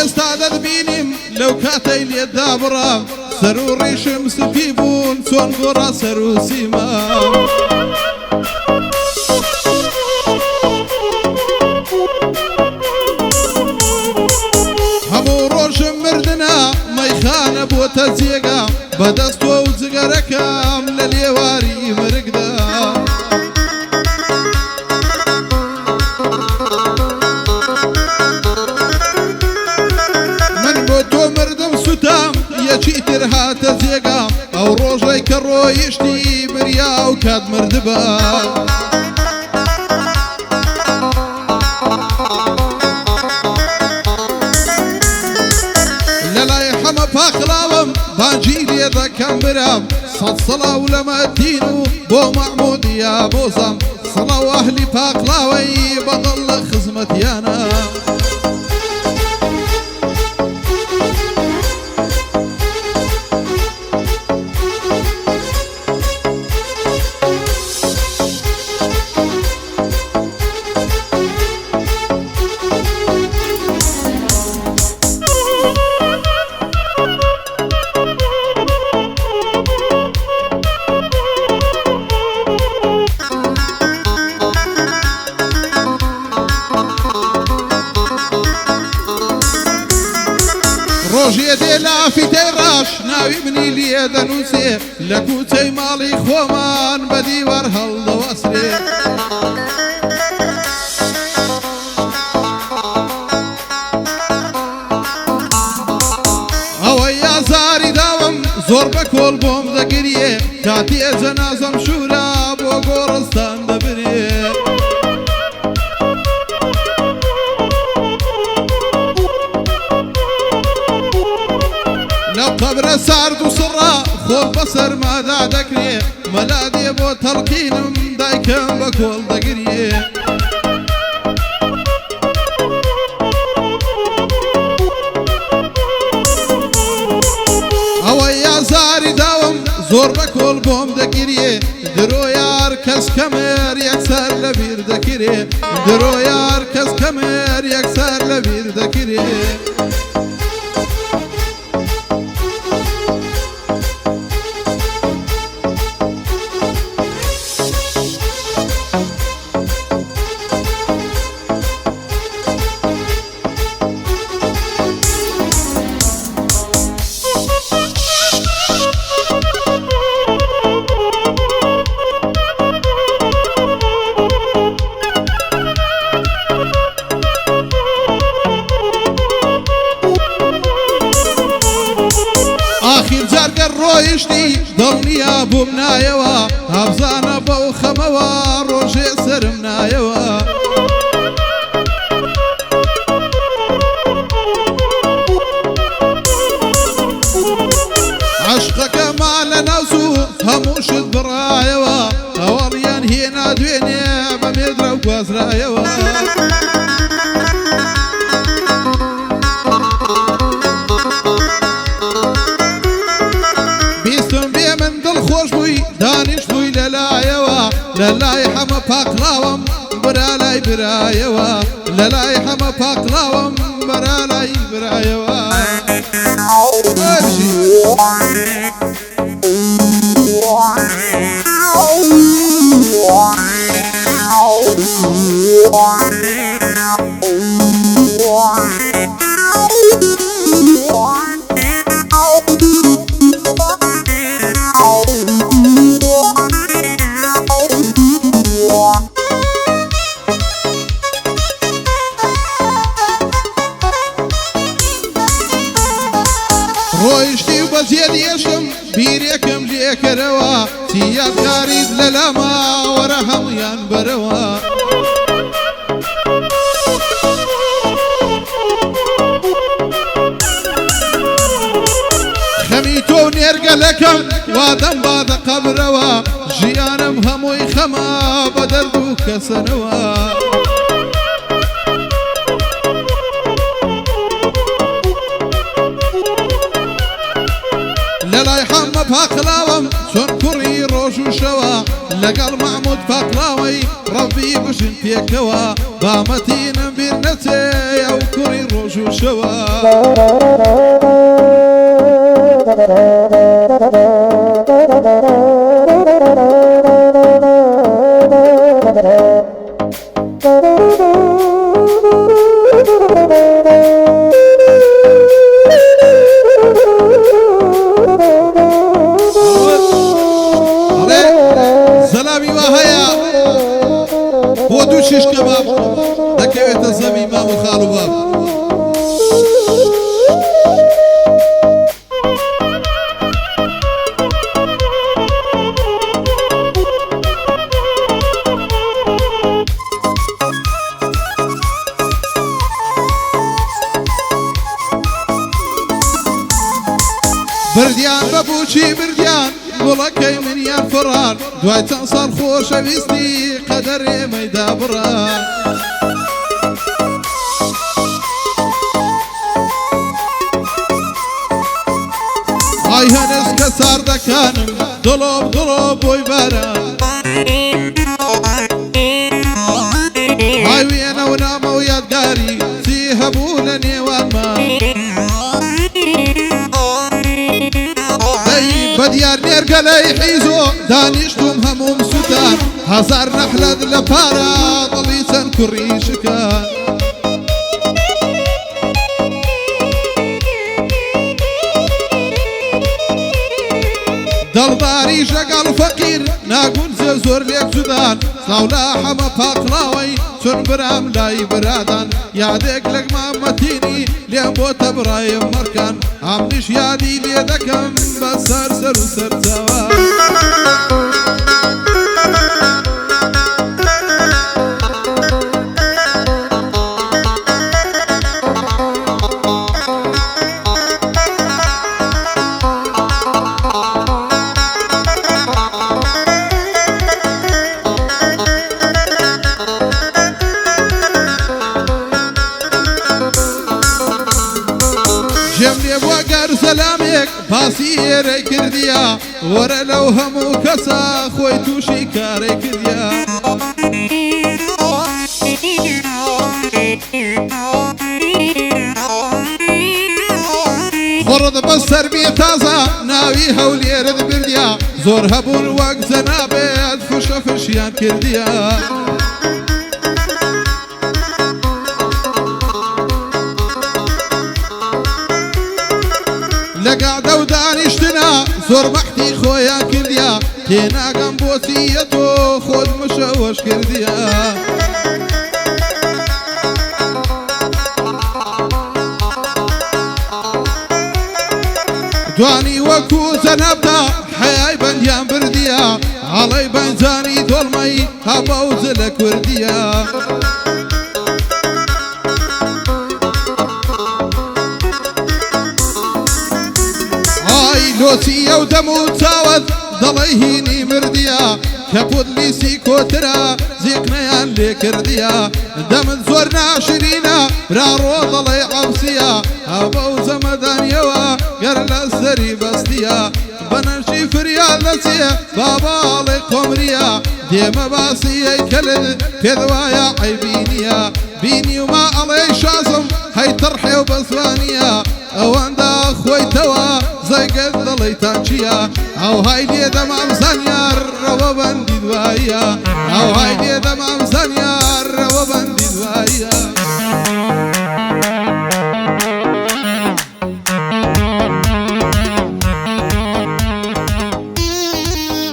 ئێستا دەبینیم لەو کاتەی لێدا بڕا سەر و ڕیشم سپی بوون چۆن گۆڕا سەر و سیما هەموو ڕۆژم مردنە مەیخانە بۆتە جێگا بەدەستۆ و جگەرەکەم لە لێواری مرگدا من بۆ تۆ مردم سوتام یەکی تر هاتە جێگا ئەو ڕۆژەی کە ڕۆیشتی بریا و کات مردبە پاقلاوم باجی لێ دەکەم برام سەد سەڵاو لەمە دین و بۆ مەحموودیا بۆزەم سەڵاو ئەهلی پاقلاوەی بەدڵ لە خزمەتیانە ڕۆژێ دێ لافیتەی ڕاش ناوی منی لێ دەنووسێ لە کوچەی ماڵی خۆمان بە دیوار هەڵدەوەسرێ ئەوەی ئازاری داوم زۆر بە کۆڵ بۆم دەگریێ کاتی جەنازەم شورا بۆ گۆڕستان دەبرێ قبرە سارد و سڕا خۆڵ بەسەر مادا دەکرێ مەلا دێ بۆ تەڵقینم دایکەم بە کۆڵ دەگریێ ئەوەی یازاری داوم زۆر بە کۆڵ بۆم دەگریێ درۆ یار کەس کەمێر یەکسەر لە بیر دەکرێ درۆ یار کەس کەمێر یەکسەر لە بیر دەکرێ جارگەر ڕۆیشتی دڵنیا بووم نایەوە هەبزانە بەو خەمەوە ڕۆژێ سرم نایەوە عەشقەکەما لە ناوسوو هەموو شت بڕایەوە ئەوەڵیان هێنا دوێنێ بە مێدرە و گوازرایەوە خۆش بووی دانیش بووی لەلایەوە لەلای هەمە پاقلاوم برا لای برایەوە لەلای هەمە پاقلاوم برا لای برایەوە ڕۆیشتی و بە زێدیێشم بیرێکم لێکەرەوە چیادکاریت لە لاماوەرە هەمویان بەرەوە خەمی تۆ و نێرگەلەکەم وادەم بادە قەبرەوە ژیانم هەمووی خەمە بە دەرد و کەسەنەوە لەلای هەمە پاقلاوم چۆن کوڕی ڕۆژ و شەوە لەگەڵ مەحموود پاقلاوەی ڕەبی بژین پێکەوە بامەتینم بیر نەچێ ئەو کوڕی ڕۆژ و شەوە بۆ دوو شیش کەباب دەکەوێتە زەمی مام و خاڵ و باب بردیان بەبووچی بردیان گوڵەکەی منیان فڕان دوای چەند ساڵ خۆشەویستی قەدەر ئێمەیدا بڕان ئای هەنس کە ساردەکانم دڵۆب دڵۆب بۆی باران ئای وێنە و نامە و یادگاری چی هەبوو لە نێوانمان بەدیار نێرگەلەی حیزۆ دانیشتوم هەموم سووتان هەزار نەحلەت لە پارە دڵی چەند کوڕی شکان دڵداری ژەگەڵ فەقیر ناگونجێ زۆر لێک جودان ساولا حەمە پاقلاوەی چون برام لای برادان یادێک لەک مامەتینی لێم بۆتە بڕایم مەرکان ئەمنیش یادی لێ دەکەم بە سەر سەر و سەرچاوە ژێم لێ بووە گەر سەلامێک باسی ئێرەی کردیە وەرە لەو هەموو کەسە خۆی تووشی کارێک کردیە خۆڕت بە سەربی تازە ناوی هەولێرت بردیە زۆر هەبوون وەک جەنابێت فشە فشیان کردیە لەگەڵدە و دانیشتنە زۆر بەختی خۆیان کردیە تێناگەم بۆچیە تۆ خۆت مشەوەش کردیە دوانی وەکو جەنەبدا حەیای بەندیان بردیە هەڵەی بەنجانی دۆڵمەی هەبە و جلە کوردیە لۆچی ئەو دەم و چاوت دەڵی هینی مردیە کە پودلیسی کۆترە زیقنەیان لێ کردیە دەمت زۆر ناشرینە براڕۆ دەڵی عەبسیە هەبە و جەمەدانیەوە گەر لە سەری بەستیە بەنەشی فریان لەچێ باباڵی قۆمریە دێمە باسیەی کەلت پێدوایە عەیبینیە بینی وما ئەڵێ شازم هەی تەڕحێ و بەزوانیە ئەوەندا خۆیتەوە زەیگەت دڵیتان چییە ئەو های لێ دەمام زانیار ڕەوە بەندی دواییە ئەو های لێ دەمام زانیار